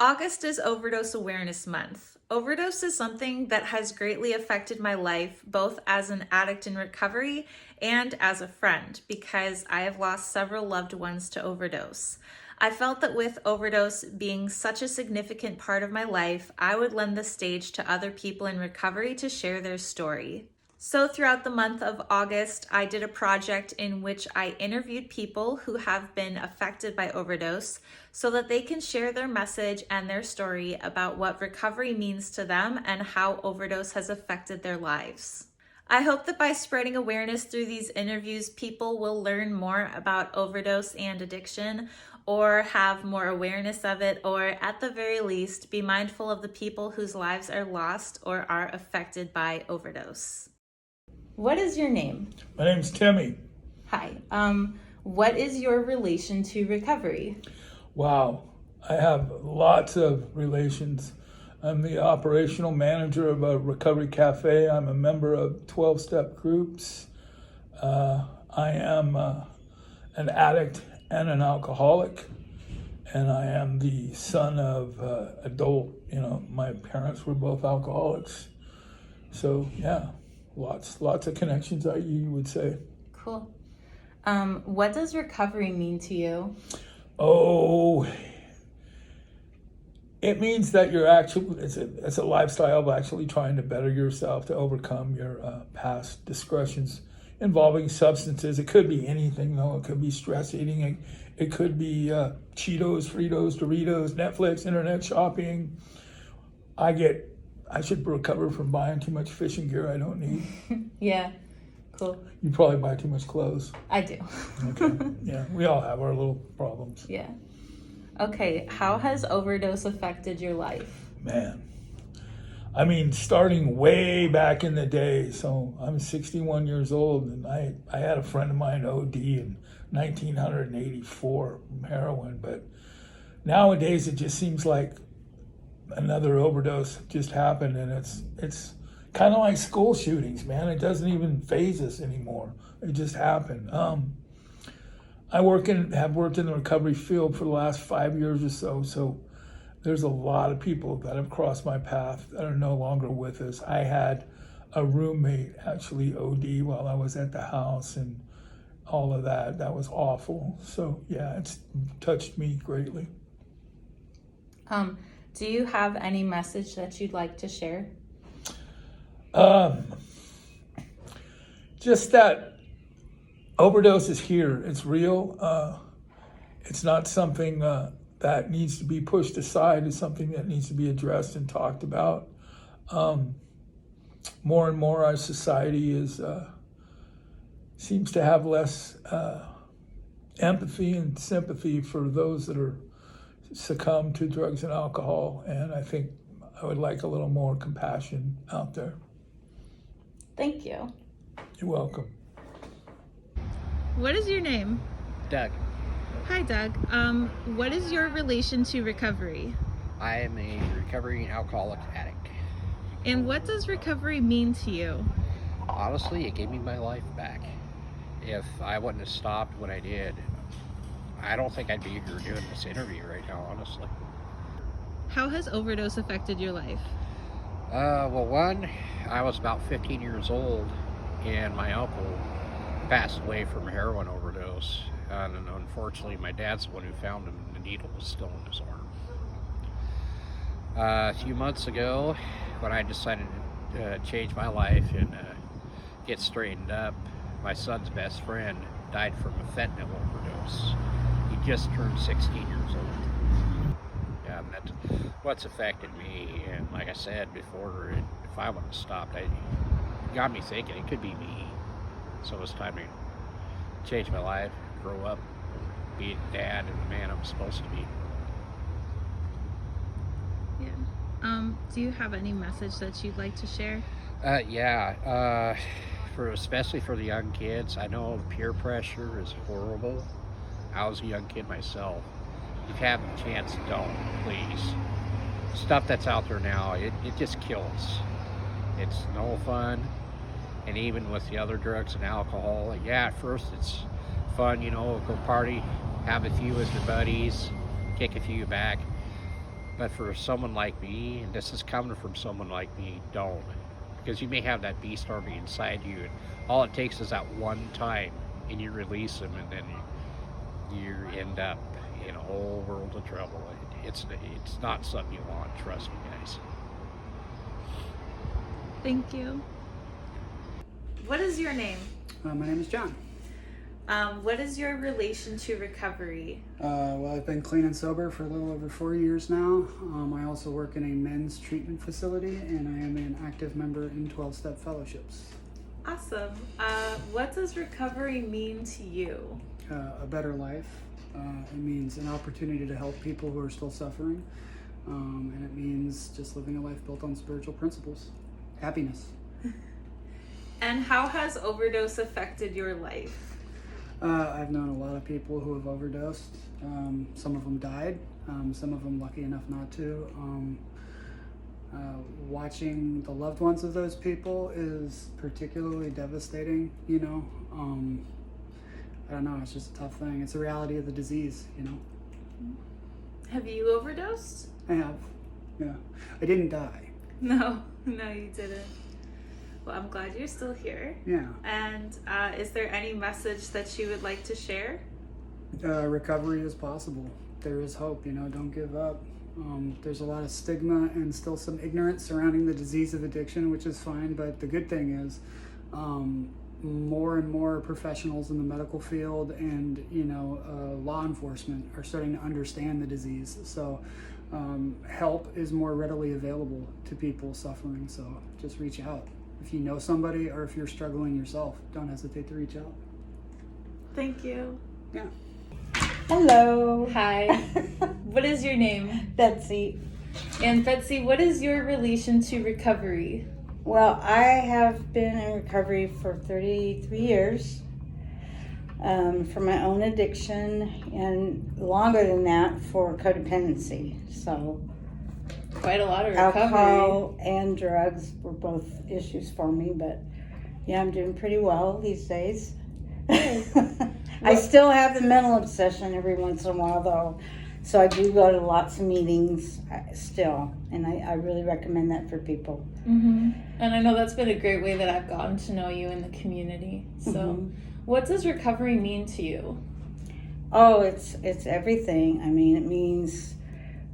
August is Overdose Awareness Month. Overdose is something that has greatly affected my life, both as an addict in recovery and as a friend, because I have lost several loved ones to overdose. I felt that with overdose being such a significant part of my life, I would lend the stage to other people in recovery to share their story. So throughout the month of August, I did a project in which I interviewed people who have been affected by overdose so that they can share their message and their story about what recovery means to them and how overdose has affected their lives. I hope that by spreading awareness through these interviews, people will learn more about overdose and addiction, or have more awareness of it, or at the very least, be mindful of the people whose lives are lost or are affected by overdose. What is your name? My name's Timmy. Hi. What is your relation to recovery? Wow, I have lots of relations. I'm the operational manager of a recovery cafe. I'm a member of 12-step groups. I am an addict and an alcoholic, and I am the son of adult. My parents were both alcoholics. So yeah, lots of connections, you would say. Cool. What does recovery mean to you? Oh, it means that you're actually, it's a lifestyle of actually trying to better yourself, to overcome your past discretions involving substances. It could be anything, though. It could be stress eating. It could be Cheetos, Fritos, Doritos, Netflix, internet shopping. I should recover from buying too much fishing gear I don't need. Yeah, cool. You probably buy too much clothes. I do. Okay. Yeah, we all have our little problems. Yeah. Okay, how has overdose affected your life? Man, I mean, starting way back in the day. So I'm 61 years old, and I had a friend of mine OD in 1984 from heroin. But nowadays, it just seems like another overdose just happened, and it's kind of like school shootings, man. It doesn't even faze us anymore. It just happened. I have worked in the recovery field for the last 5 years or so. So there's a lot of people that have crossed my path that are no longer with us. I had a roommate actually OD while I was at the house, and all of that. That was awful. So yeah, it's touched me greatly. Do you have any message that you'd like to share? Just that overdose is here. It's real. It's not something that needs to be pushed aside. It's something that needs to be addressed and talked about. More and more, our society seems to have less empathy and sympathy for those that are succumb to drugs and alcohol, and I think I would like a little more compassion out there. Thank you. You're welcome. What is your name? Doug. Hi, Doug. What is your relation to recovery? I am a recovering alcoholic addict. And what does recovery mean to you? Honestly, it gave me my life back. If I wouldn't have stopped when I did, I don't think I'd be here doing this interview right now, honestly. How has overdose affected your life? Well, one, I was about 15 years old, and my uncle passed away from a heroin overdose. And unfortunately, my dad's the one who found him, and the needle was still in his arm. A few months ago, when I decided to change my life and get straightened up, my son's best friend died from a fentanyl overdose. He just turned 16 years old. Yeah, and that's what's affected me. And like I said before, if I wouldn't have stopped, it got me thinking it could be me. So it was time to change my life, grow up, be a dad and the man I'm supposed to be. Yeah. Do you have any message that you'd like to share? Especially for the young kids, I know peer pressure is horrible. I was a young kid myself. If you have the chance, don't, please. Stuff that's out there now, it just kills. It's no fun. And even with the other drugs and alcohol, yeah, at first it's fun, go party, have a few with your buddies, kick a few back. But for someone like me, and this is coming from someone like me, don't. Because you may have that beast army inside you, and all it takes is that one time, and you release them, and then you end up in a whole world of trouble. It's not something you want, trust me, guys. Thank you. What is your name? My name is John. What is your relation to recovery? Well, I've been clean and sober for a little over 4 years now. I also work in a men's treatment facility, and I am an active member in 12-step fellowships. Awesome. What does recovery mean to you? A better life. It means an opportunity to help people who are still suffering. And it means just living a life built on spiritual principles. Happiness. And how has overdose affected your life? I've known a lot of people who have overdosed. Some of them died. Some of them lucky enough not to. Watching the loved ones of those people is particularly devastating, you know. I don't know, it's just a tough thing. It's a reality of the disease, you know. Have you overdosed? I have, yeah. I didn't die. No, you didn't. Well, I'm glad you're still here. Yeah. And is there any message that you would like to share? Recovery is possible. There is hope, you know, don't give up. There's a lot of stigma and still some ignorance surrounding the disease of addiction, which is fine, but the good thing is more and more professionals in the medical field and, you know, law enforcement are starting to understand the disease. So help is more readily available to people suffering, so just reach out. If you know somebody or if you're struggling yourself, don't hesitate to reach out. Thank you. Yeah. Hello. Hi. What is your name? Betsy. And Betsy, what is your relation to recovery? Well, I have been in recovery for 33 years for my own addiction, and longer than that for codependency. So Quite a lot of recovery. alcohol and drugs were both issues for me, but yeah, I'm doing pretty well these days. I still have the mental obsession every once in a while, though. So I do go to lots of meetings still, and I really recommend that for people. Mm-hmm. And I know that's been a great way that I've gotten to know you in the community. So what does recovery mean to you? Oh, it's everything. I mean, it means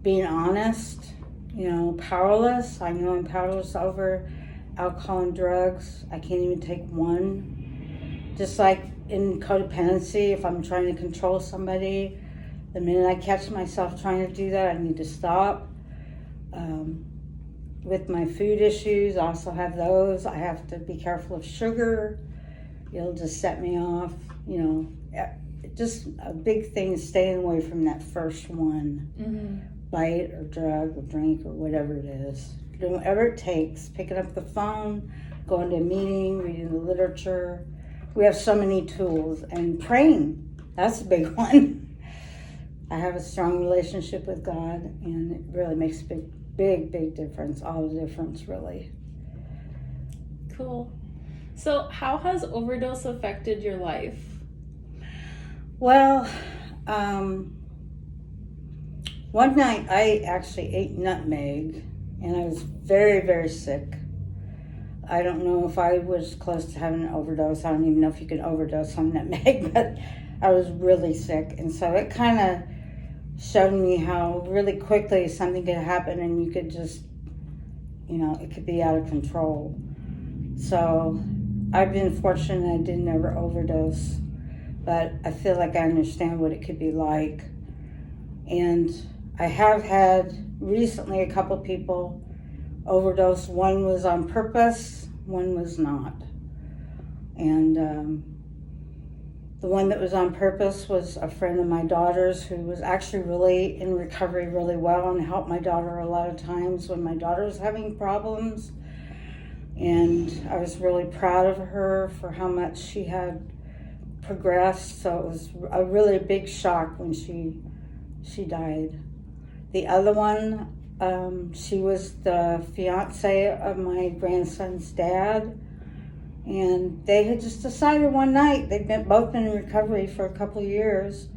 being honest, you know, powerless. I know I'm powerless over alcohol and drugs. I can't even take one. Just like in codependency, if I'm trying to control somebody, the minute I catch myself trying to do that, I need to stop. With my food issues, I also have those. I have to be careful of sugar. It'll just set me off, you know. Just a big thing is staying away from that first one. Bite or drug or drink or whatever it is. Doing whatever it takes. Picking up the phone, going to a meeting, reading the literature. We have so many tools. And praying, that's a big one. I have a strong relationship with God, and it really makes a big difference. All the difference, really. Cool. So how has overdose affected your life? Well, one night I actually ate nutmeg, and I was very sick. I don't know if I was close to having an overdose. I don't even know if you can overdose on nutmeg, but I was really sick. And so it kind of showed me how really quickly something could happen, and you could just, you know, it could be out of control. So I've been fortunate I didn't ever overdose, but I feel like I understand what it could be like. And I have had recently a couple people overdose. One was on purpose, one was not. And the one that was on purpose was a friend of my daughter's who was actually really in recovery really well and helped my daughter a lot of times when my daughter was having problems. And I was really proud of her for how much she had progressed. So it was a really big shock when she died. The other one, she was the fiance of my grandson's dad. And they had just decided one night, they'd both been in recovery for a couple of years,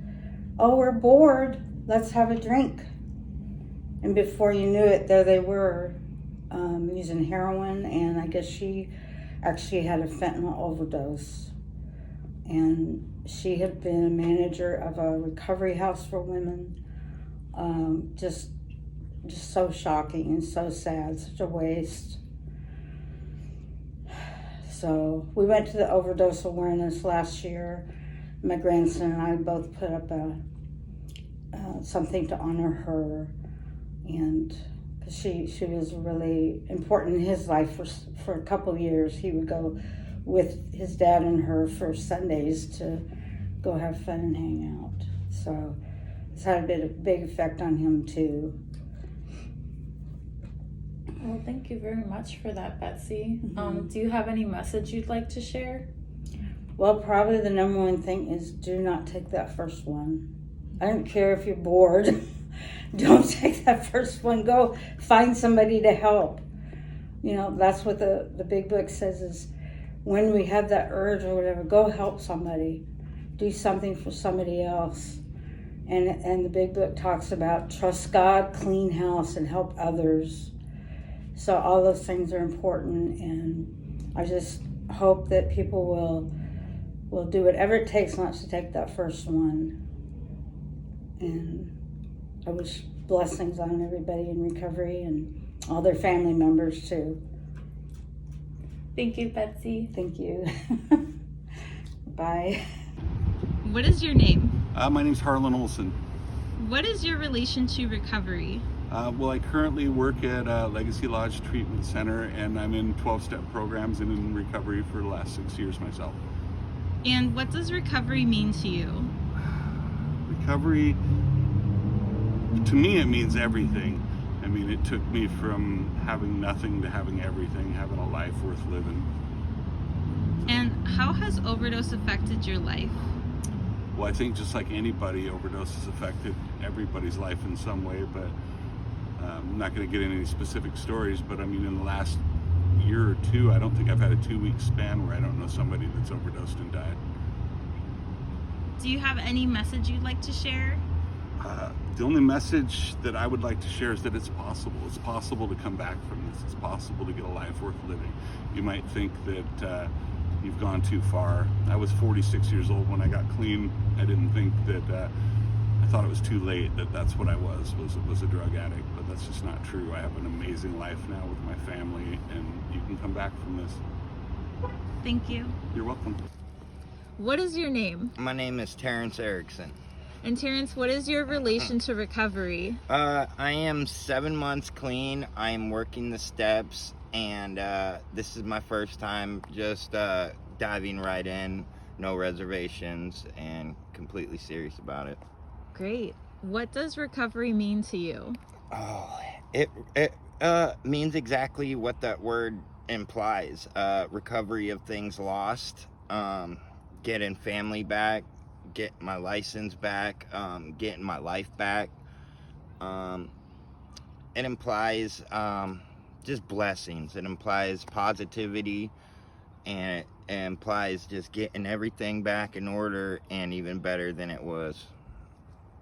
oh, we're bored, let's have a drink. And before you knew it, there they were, using heroin, and I guess she actually had a fentanyl overdose. And she had been a manager of a recovery house for women. Just so shocking and so sad, such a waste. So we went to the overdose awareness last year. My grandson and I both put up something to honor her, and she was really important in his life for a couple of years. He would go with his dad and her for Sundays to go have fun and hang out. So it's had a big effect on him too. Well, thank you very much for that, Betsy. Do you have any message you'd like to share? Well, probably the number one thing is do not take that first one. I don't care if you're bored. Don't take that first one. Go find somebody to help. You know, that's what the big book says is when we have that urge or whatever, go help somebody. Do something for somebody else. And the big book talks about trust God, clean house, and help others. So all those things are important, and I just hope that people will do whatever it takes not to take that first one. And I wish blessings on everybody in recovery and all their family members too. Thank you, Betsy. Thank you. Bye. What is your name? My name's Harlan Olson. What is your relation to recovery? Well, I currently work at Legacy Lodge Treatment Center, and I'm in 12-step programs and in recovery for the last 6 years myself. And what does recovery mean to you? Recovery, to me, it means everything. I mean, it took me from having nothing to having everything, having a life worth living. And how has overdose affected your life? Well, I think just like anybody, overdose has affected everybody's life in some way, but I'm not going to get into any specific stories, but I mean, in the last year or two, I don't think I've had a 2-week span where I don't know somebody that's overdosed and died. Do you have any message you'd like to share? The only message that I would like to share is that it's possible. It's possible to come back from this. It's possible to get a life worth living. You might think that you've gone too far. I was 46 years old when I got clean. I didn't think that, I thought it was too late that that's what I was a drug addict, but that's just not true. I have an amazing life now with my family, and you can come back from this. Thank you. You're welcome. What is your name? My name is Terrence Erickson. And Terrence, what is your relation to recovery? I am 7 months clean. I am working the steps, and this is my first time just diving right in, no reservations, and completely serious about it. Great. What does recovery mean to you? Oh, it means exactly what that word implies. Recovery of things lost, getting family back, getting my license back, getting my life back. It implies just blessings. It implies positivity, and it implies just getting everything back in order and even better than it was.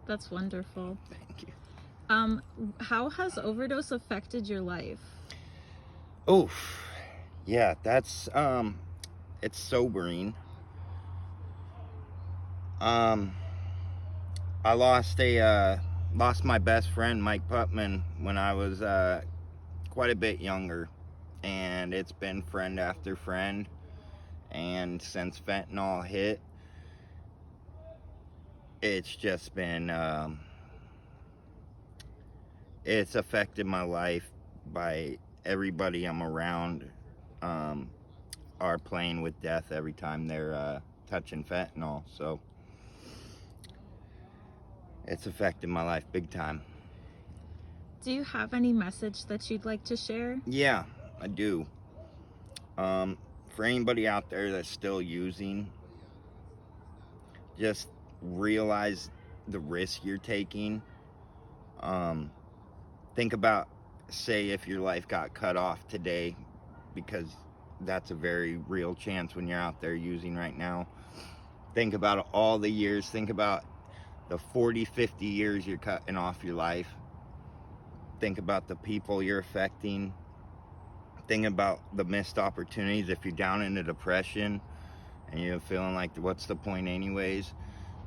That's wonderful. Thank you. How has overdose affected your life? Oof. Yeah, that's it's sobering. I lost my best friend Mike Putman when I was quite a bit younger, and it's been friend after friend, and since fentanyl hit, it's just been it's affected my life. By everybody I'm around are playing with death every time they're touching fentanyl, so it's affected my life big time. Do you have any message that you'd like to share? Yeah, I do. For anybody out there that's still using, just realize the risk you're taking. Think about, say, if your life got cut off today, because that's a very real chance when you're out there using right now. Think about all the years. Think about the 40, 50 years you're cutting off your life. think about the people you're affecting, think about the missed opportunities. If you're down in a depression and you're feeling like, what's the point anyways,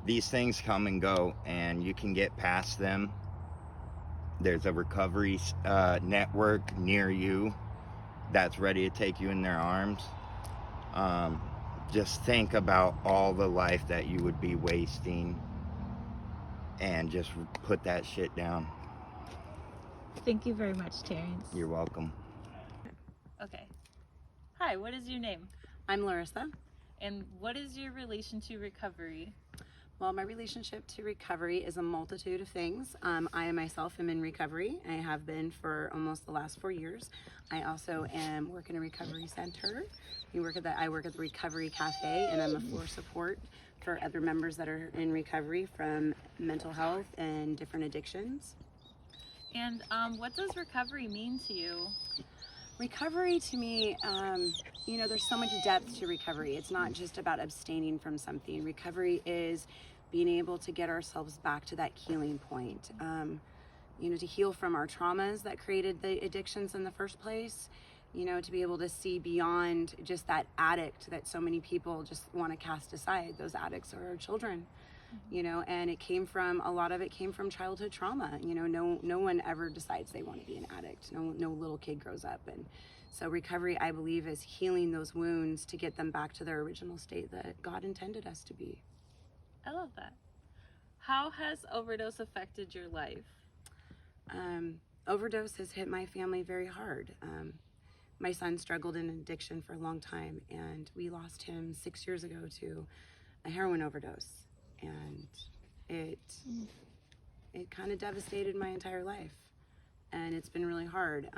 these things come and go, and you can get past them. There's a recovery network near you that's ready to take you in their arms. Just think about all the life that you would be wasting and just put that shit down. Thank you very much, Terrence. You're welcome. Okay. Hi, what is your name? I'm Larissa. And what is your relation to recovery? Well, my relationship to recovery is a multitude of things. I myself am in recovery. I have been for almost the last 4 years. I also work in a recovery center. I work at the Recovery Cafe, and I'm a floor support for other members that are in recovery from mental health and different addictions. And what does recovery mean to you? Recovery to me, there's so much depth to recovery. It's not just about abstaining from something. Recovery is being able to get ourselves back to that healing point. To heal from our traumas that created the addictions in the first place. To be able to see beyond just that addict that so many people just want to cast aside. Those addicts are our children. And a lot of it came from childhood trauma. No one ever decides they want to be an addict. No little kid grows up. And so recovery, I believe, is healing those wounds to get them back to their original state that God intended us to be. I love that. How has Overdose affected your life? Overdose has hit my family very hard. My son struggled in addiction for a long time, and we lost him 6 years ago to a heroin overdose. And it kind of devastated my entire life, and it's been really hard.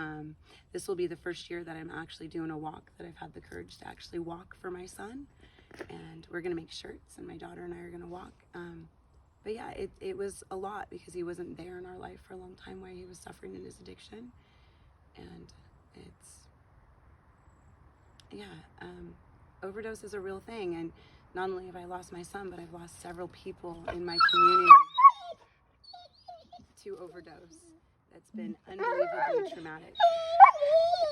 This will be the first year that I'm actually doing a walk, that I've had the courage to actually walk for my son, and we're gonna make shirts, and my daughter and I are gonna walk. But yeah, it was a lot because he wasn't there in our life for a long time while he was suffering in his addiction, and overdose is a real thing. And not only have I lost my son, but I've lost several people in my community to overdose. That's been unbelievably traumatic.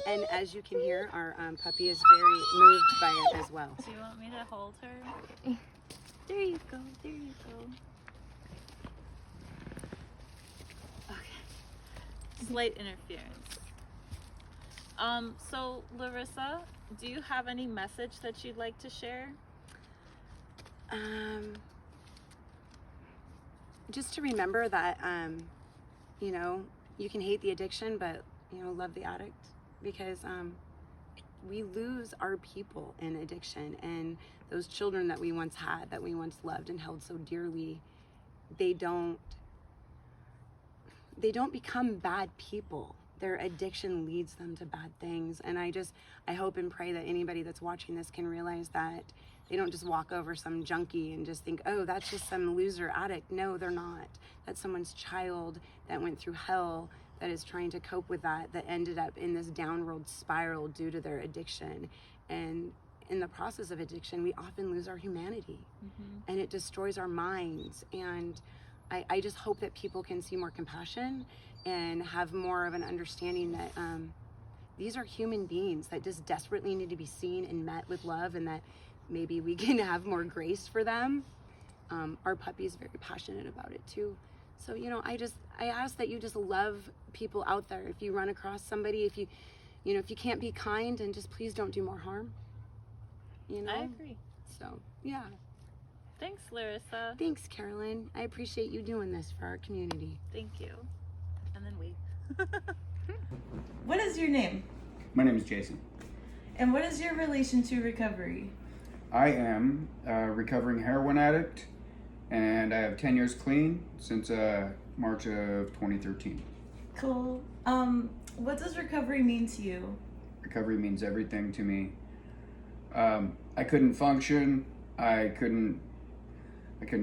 And as you can hear, our puppy is very moved by it as well. Do you want me to hold her? There you go, there you go. Okay. Slight interference. So Larissa, do you have any message that you'd like to share? Just to remember that, you can hate the addiction, but, love the addict, because we lose our people in addiction, and those children that we once had, that we once loved and held so dearly, they don't become bad people. Their addiction leads them to bad things. And I hope and pray that anybody that's watching this can realize that they don't just walk over some junkie and just think, oh, that's just some loser addict. No, they're not. That's someone's child that went through hell, that is trying to cope with that ended up in this downward spiral due to their addiction. And in the process of addiction, we often lose our humanity, and it destroys our minds. And I just hope that people can see more compassion and have more of an understanding that these are human beings that just desperately need to be seen and met with love, and that maybe we can have more grace for them. Our puppy is very passionate about it too. So, I ask that you just love people out there. If you run across somebody, if you can't be kind, and just please don't do more harm. I agree. So, yeah. Thanks, Larissa. Thanks, Carolyn. I appreciate you doing this for our community. Thank you. And then wait. What is your name? My name is Jason. And what is your relation to recovery? I am a recovering heroin addict, and I have 10 years clean since March of 2013. Cool. What does recovery mean to you? Recovery means everything to me. I couldn't function. I couldn't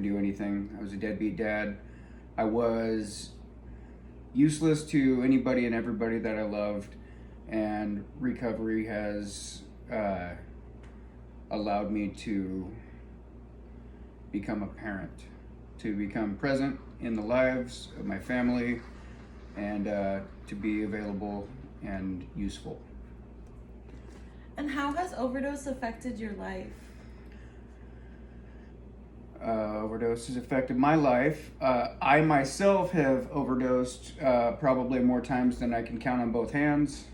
do anything. I was a deadbeat dad. I was useless to anybody and everybody that I loved, and recovery has allowed me to become a parent, to become present in the lives of my family, and to be available and useful. And how has Overdose affected your life? Overdose has affected my life. I myself have overdosed probably more times than I can count on both hands.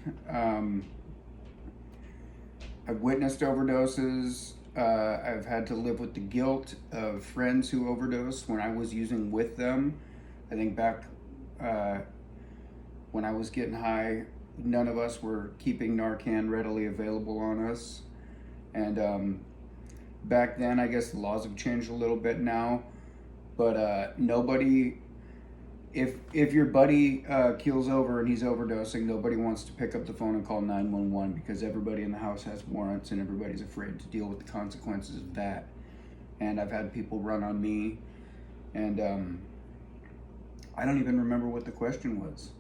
I've witnessed overdoses. I've had to live with the guilt of friends who overdosed when I was using with them. I think back when I was getting high, none of us were keeping Narcan readily available on us. And back then, I guess the laws have changed a little bit now, but nobody, if your buddy keels over and he's overdosing, nobody wants to pick up the phone and call 911 because everybody in the house has warrants and everybody's afraid to deal with the consequences of that. And I've had people run on me, and I don't even remember what the question was.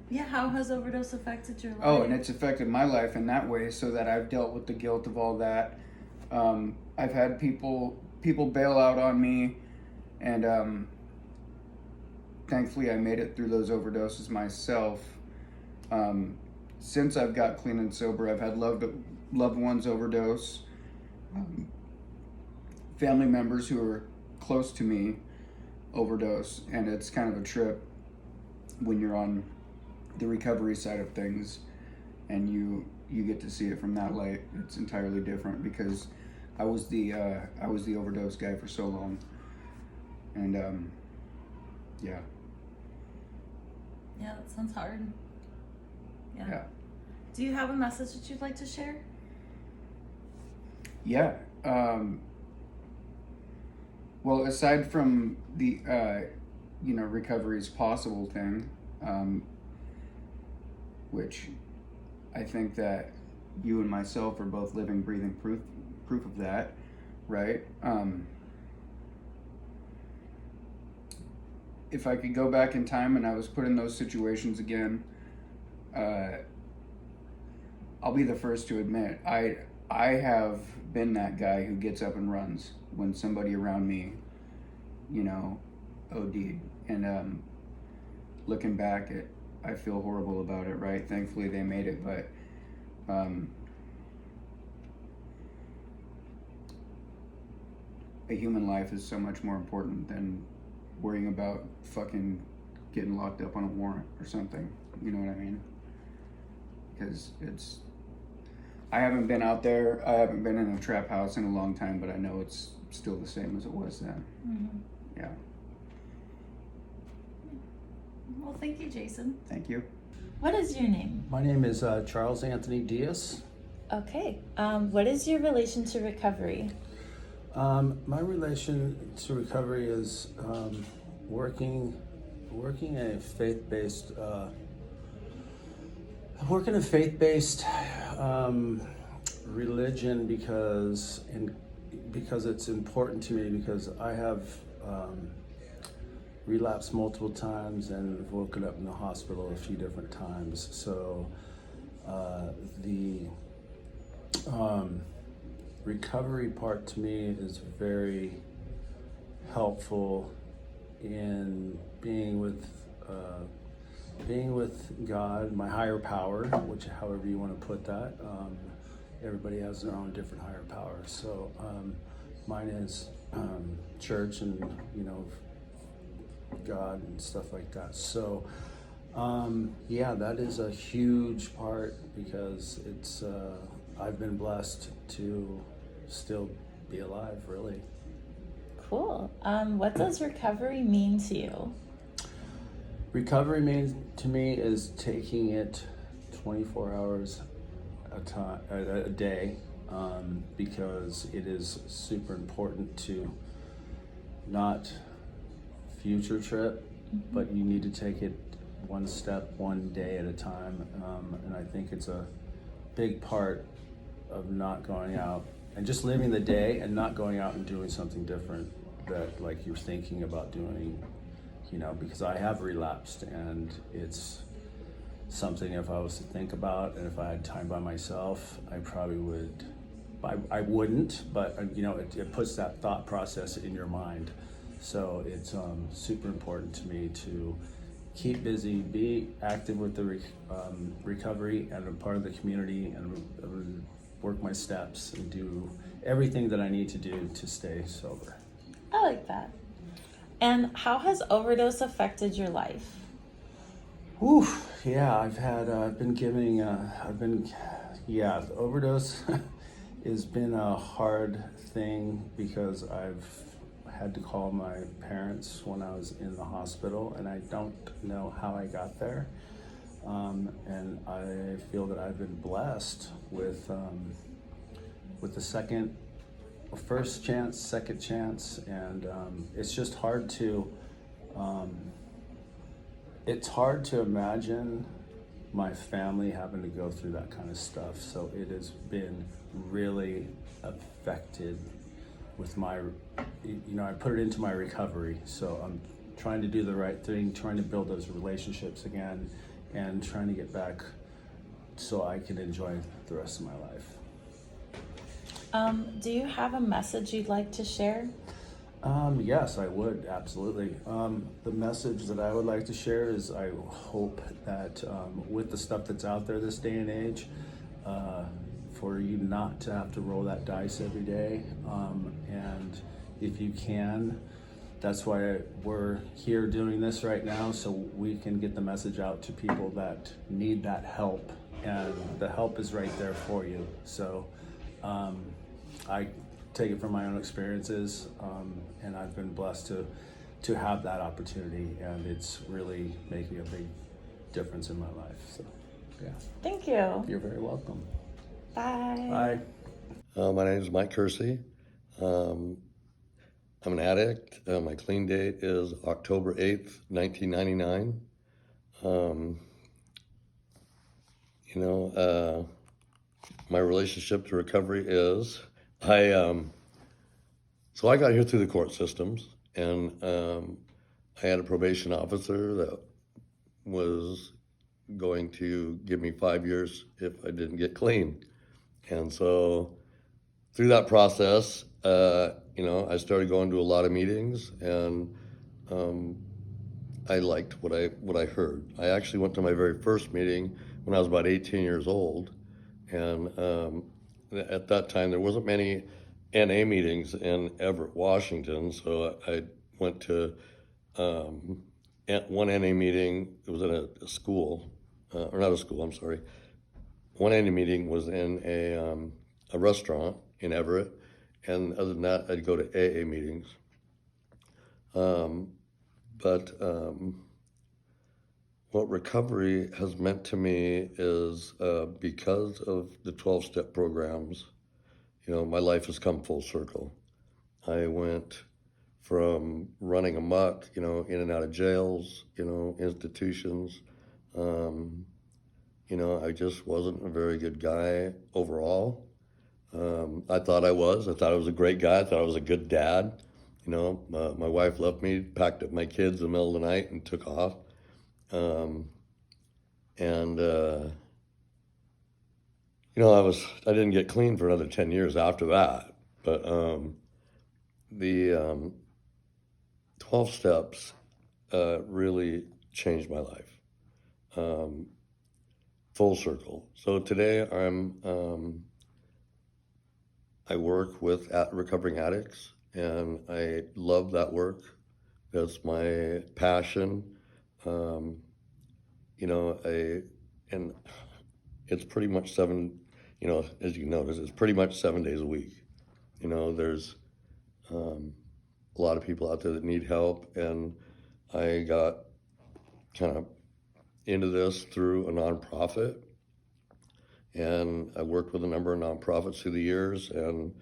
Yeah, how has Overdose affected your life? Oh, and it's affected my life in that way, so that I've dealt with the guilt of all that. I've had people bail out on me, and thankfully I made it through those overdoses myself. Since I've got clean and sober, I've had loved ones overdose, family members who are close to me overdose, and it's kind of a trip when you're on the recovery side of things and you get to see it from that light. It's entirely different because I was the overdose guy for so long, and yeah. Yeah, that sounds hard. Yeah. Do you have a message that you'd like to share? Yeah. Well, aside from the recovery is possible thing, which I think that you and myself are both living, breathing proof of that, right? If I could go back in time and I was put in those situations again, I'll be the first to admit I have been that guy who gets up and runs when somebody around me, OD'd. And looking back, I feel horrible about it, right? Thankfully they made it, but a human life is so much more important than worrying about fucking getting locked up on a warrant or something. You know what I mean? Because I haven't been out there, I haven't been in a trap house in a long time, but I know it's still the same as it was then. Mm-hmm. Yeah. Well, thank you, Jason. Thank you. What is your name? My name is Charles Anthony Diaz. Okay. What is your relation to recovery? My relation to recovery is working a faith-based religion because it's important to me, because I have relapsed multiple times and have woken up in the hospital a few different times. So the recovery part to me is very helpful in being with God, my higher power, which however you want to put that. Everybody has their own different higher power. So mine is church and God and stuff like that. So that is a huge part, because it's I've been blessed to still be alive, really. Cool. What does recovery mean to you? Recovery means to me is taking it 24 hours a day, because it is super important to not future trip, but you need to take it one step, one day at a time, and I think it's a big part of not going out and just living the day and not going out and doing something different that like you're thinking about doing, because I have relapsed, and it's something if I was to think about, and if I had time by myself, I probably would. I wouldn't, but it puts that thought process in your mind. So it's super important to me to keep busy, be active with the recovery and a part of the community, and work my steps and do everything that I need to do to stay sober. I like that. And how has overdose affected your life? Whew, yeah, the overdose has been a hard thing because I've had to call my parents when I was in the hospital, and I don't know how I got there. And I feel that I've been blessed with the first chance, second chance, and it's just hard to imagine my family having to go through that kind of stuff. So it has been really affected with I put it into my recovery. So I'm trying to do the right thing, trying to build those relationships again, and trying to get back so I can enjoy the rest of my life. Do you have a message you'd like to share? Yes, I would, absolutely. The message that I would like to share is I hope that with the stuff that's out there this day and age, for you not to have to roll that dice every day. And if you can, that's why we're here doing this right now, so we can get the message out to people that need that help. And the help is right there for you. So I take it from my own experiences, and I've been blessed to have that opportunity, and it's really making a big difference in my life. So, yeah. Thank you. You're very welcome. Bye. Bye. My name is Mike Kersey. I'm an addict. My clean date is October 8th, 1999. My relationship to recovery is so I got here through the court systems, and I had a probation officer that was going to give me 5 years if I didn't get clean. And so through that process, I started going to a lot of meetings, and I liked what I heard. I actually went to my very first meeting when I was about 18 years old, and at that time there wasn't many NA meetings in Everett, Washington, so I went to one NA meeting. It was in a school, or not a school, I'm sorry. One NA meeting was in a restaurant in Everett, and other than that, I'd go to AA meetings. What recovery has meant to me is because of the 12-step programs, my life has come full circle. I went from running amok, in and out of jails, institutions. I just wasn't a very good guy overall. I thought I was. I thought I was a great guy. I thought I was a good dad. My wife left me, packed up my kids in the middle of the night and took off. I didn't get clean for another 10 years after that. But the 12 steps really changed my life. Full circle. So today I work with recovering addicts, and I love that work. That's my passion. And it's pretty much as you notice, it's pretty much 7 days a week. There's a lot of people out there that need help, and I got kind of into this through a nonprofit, and I worked with a number of nonprofits through the years, and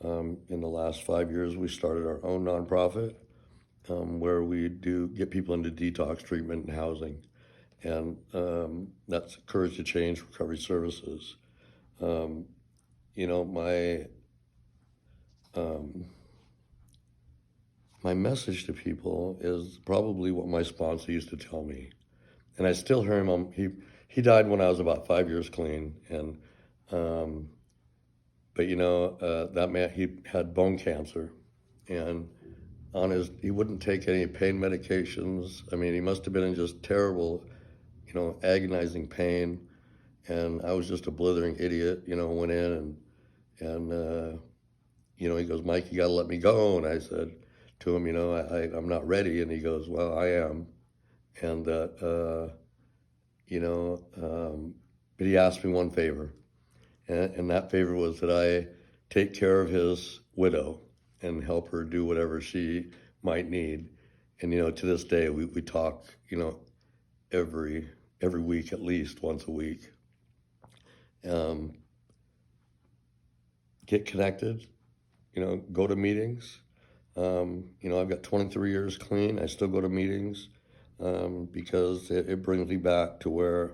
in the last 5 years we started our own nonprofit where we do get people into detox treatment and housing, and that's Courage to Change Recovery Services. My message to people is probably what my sponsor used to tell me. And I still hear him. He died when I was about 5 years clean, and that man, he had bone cancer, and he wouldn't take any pain medications. I mean, he must have been in just terrible, agonizing pain. And I was just a blithering idiot, went in and he goes, Mike, you got to let me go. And I said to him, I'm not ready. And he goes, well, I am. And that, but he asked me one favor. And that favor was that I take care of his widow and help her do whatever she might need. And, to this day, we talk, every week, at least once a week. Get connected, go to meetings. I've got 23 years clean. I still go to meetings because it brings me back to where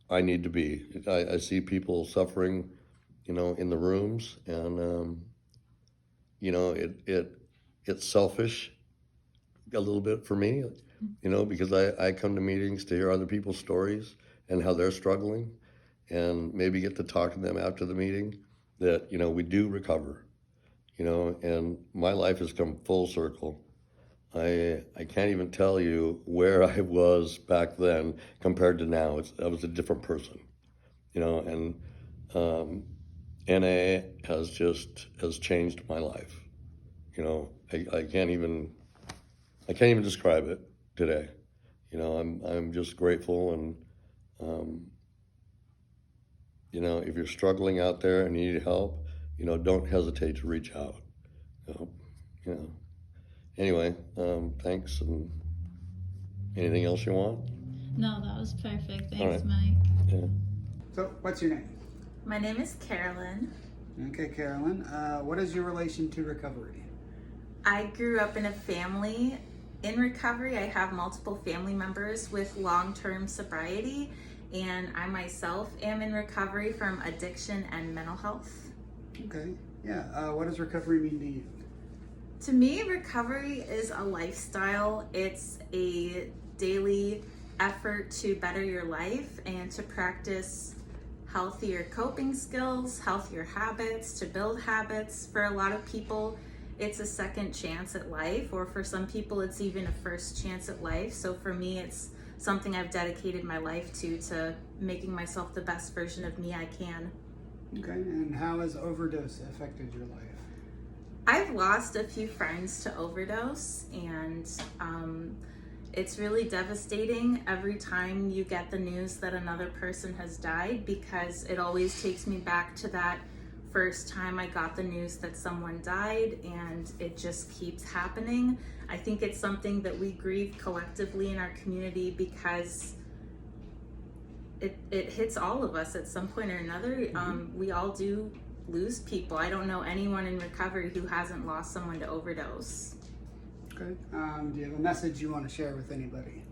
I need to be. I see people suffering, in the rooms, and it's selfish a little bit for me, because I come to meetings to hear other people's stories and how they're struggling, and maybe get to talk to them after the meeting that, we do recover, and my life has come full circle. I can't even tell you where I was back then compared to now. I was a different person, and NA has changed my life. I can't even describe it today. I'm just grateful, and if you're struggling out there and you need help, don't hesitate to reach out. Anyway, thanks. And anything else you want? No, that was perfect. Thanks, All right. Mike. Yeah. So, what's your name? My name is Carolyn. Okay, Carolyn. What is your relation to recovery? I grew up in a family in recovery. I have multiple family members with long-term sobriety, and I myself am in recovery from addiction and mental health. Okay, yeah. What does recovery mean to you? To me, recovery is a lifestyle. It's a daily effort to better your life and to practice healthier coping skills, healthier habits, to build habits. For a lot of people, it's a second chance at life, or for some people, it's even a first chance at life. So for me, it's something I've dedicated my life to making myself the best version of me I can. Okay, and how has overdose affected your life? I've lost a few friends to overdose, and it's really devastating every time you get the news that another person has died, because it always takes me back to that first time I got the news that someone died, and it just keeps happening. I think it's something that we grieve collectively in our community because it hits all of us at some point or another. We all do lose people. I don't know anyone in recovery who hasn't lost someone to overdose. Okay. Do you have a message you want to share with anybody?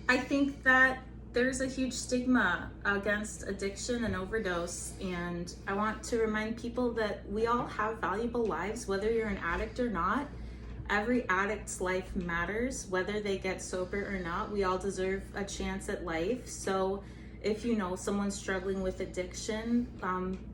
I think that there's a huge stigma against addiction and overdose, and I want to remind people that we all have valuable lives, whether you're an addict or not. Every addict's life matters, whether they get sober or not. We all deserve a chance at life. So if you know someone's struggling with addiction,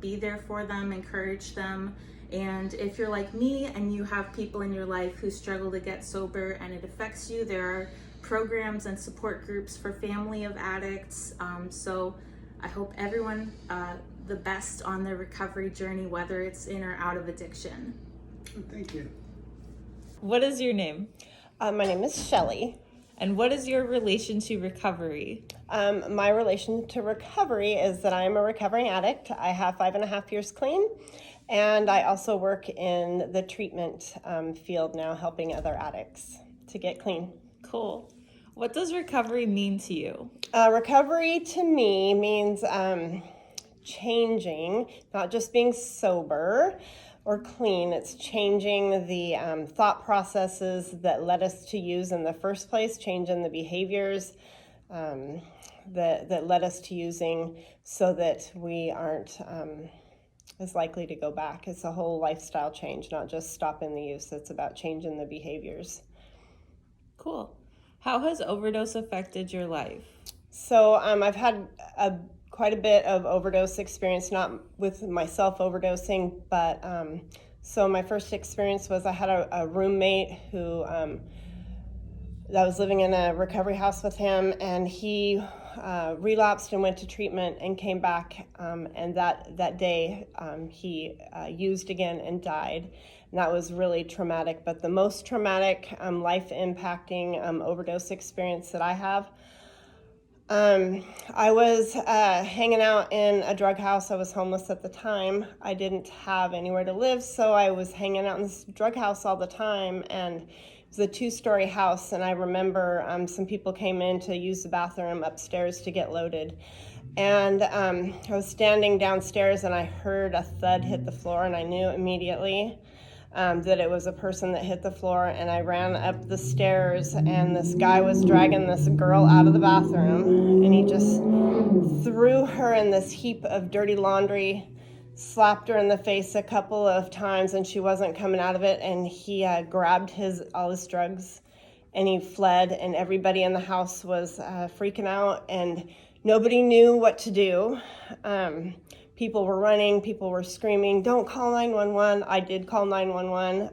be there for them, encourage them. And if you're like me and you have people in your life who struggle to get sober and it affects you, there are programs and support groups for family of addicts. So I hope everyone the best on their recovery journey, whether it's in or out of addiction. Thank you. What is your name? My name is Shelly. And what is your relation to recovery? My relation to recovery is that I am a recovering addict. I have 5.5 years clean, and I also work in the treatment field now, helping other addicts to get clean. Cool. What does recovery mean to you? Recovery to me means changing, not just being sober or clean. It's changing the thought processes that led us to use in the first place, changing the behaviors that led us to using, so that we aren't as likely to go back. It's a whole lifestyle change, not just stopping the use. It's about changing the behaviors. Cool. How has overdose affected your life? So I've had quite a bit of overdose experience, not with myself overdosing, but So my first experience was I had a roommate who that was living in a recovery house with him, and he relapsed and went to treatment and came back, and that day he used again and died. And that was really traumatic. But the most traumatic, life-impacting overdose experience that I have, I was hanging out in a drug house. I was homeless at the time. I didn't have anywhere to live, so I was hanging out in this drug house all the time, and it was a 2-story house. And I remember some people came in to use the bathroom upstairs to get loaded. And I was standing downstairs, and I heard a thud hit the floor, and I knew immediately that it was a person that hit the floor. And I ran up the stairs, and this guy was dragging this girl out of the bathroom, and he just threw her in this heap of dirty laundry, slapped her in the face a couple of times, and she wasn't coming out of it. And he grabbed all his drugs, and he fled, and everybody in the house was freaking out, and nobody knew what to do. People were running, people were screaming, "Don't call 911." I did call 911.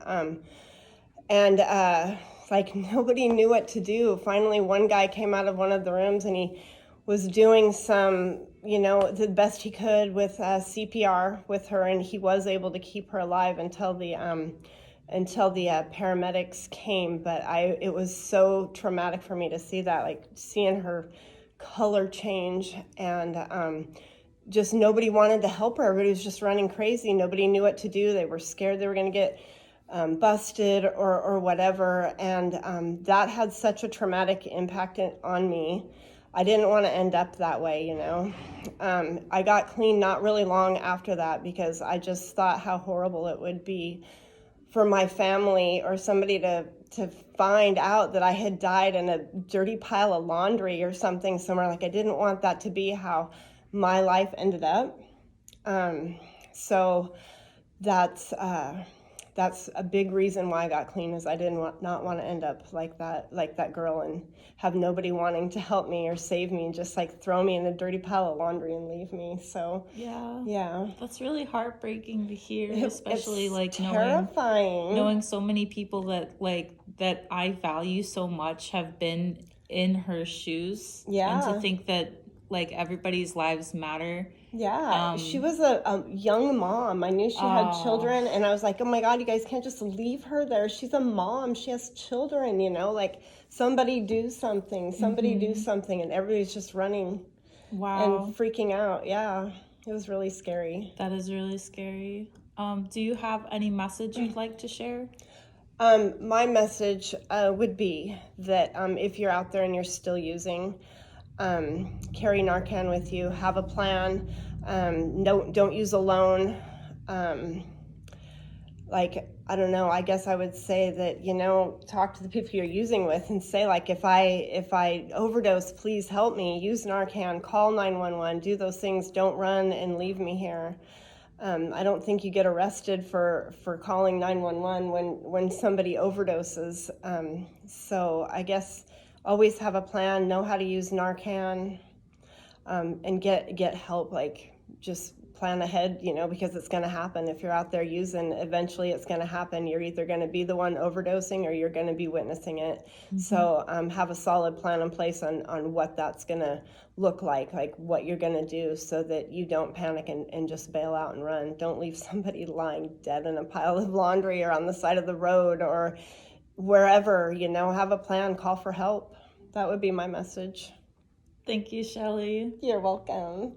Like nobody knew what to do. Finally, one guy came out of one of the rooms, and he was doing some, the best he could with CPR with her, and he was able to keep her alive until the paramedics came. But it was so traumatic for me to see that, like seeing her color change, and just nobody wanted to help her. Everybody was just running crazy. Nobody knew what to do. They were scared they were going to get busted or whatever. And that had such a traumatic impact on me. I didn't want to end up that way, I got clean not really long after that, because I just thought how horrible it would be for my family or somebody to find out that I had died in a dirty pile of laundry or something somewhere. Like, I didn't want that to be how my life ended up. So that's a big reason why I got clean, is I not want to end up like that girl, and have nobody wanting to help me or save me, and just like throw me in a dirty pile of laundry and leave me. So yeah, that's really heartbreaking to hear, especially it's like terrifying. knowing so many people that I value so much have been in her shoes. Yeah. And to think that like everybody's lives matter. Yeah, she was a young mom. I knew she had children, and I was like, oh my God, you guys can't just leave her there. She's a mom. She has children, like somebody do something, do something. And everybody's just running and freaking out. Yeah, it was really scary. That is really scary. Do you have any message you'd like to share? My message would be that if you're out there and you're still using, carry Narcan with you, have a plan, don't use alone. I don't know, I guess I would say that, talk to the people you're using with and say, like, if I overdose, please help me, use Narcan, call 911, do those things, don't run and leave me here. I don't think you get arrested for calling 911 when somebody overdoses. So I guess always have a plan, know how to use Narcan, and get help. Like, just plan ahead, because it's going to happen. If you're out there using, eventually it's going to happen. You're either going to be the one overdosing or you're going to be witnessing it. So have a solid plan in place on what that's going to look like what you're going to do, so that you don't panic and just bail out and run. Don't leave somebody lying dead in a pile of laundry or on the side of the road or wherever. Have a plan, call for help. That would be my message. Thank you, Shelley. You're welcome.